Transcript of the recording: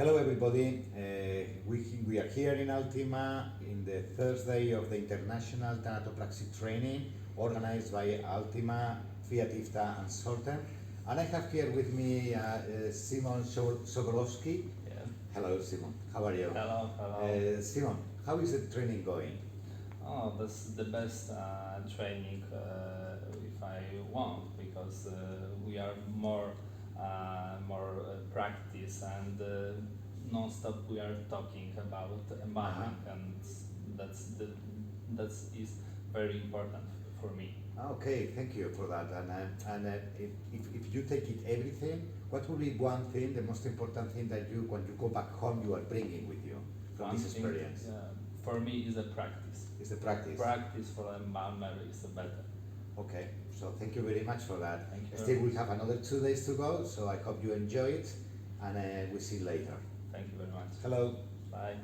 Hello everybody, we are here in Āltima in the Thursday of the International Tanatopraxia training organized by Āltima, FIAT-IFTA and Sortem. And I have here with me Szymon Sokołowski. Yeah. Hello Szymon, how are you? Hello, hello. Szymon, how is the training going? Oh, that's the best training if I want, because we are more practice and non-stop we are talking about embalming, and that is very important for me. Okay, thank you for that. And if you take it everything, what will be one thing, the most important thing that you, when you go back home, you are bringing with you from this experience? For me is a practice. It's the practice. Practice for embalmer is better. Okay, so thank you very much for that. Thank you. Still, we have another 2 days to go, so I hope you enjoy it, and we'll see you later. Thank you very much. Hello. Bye.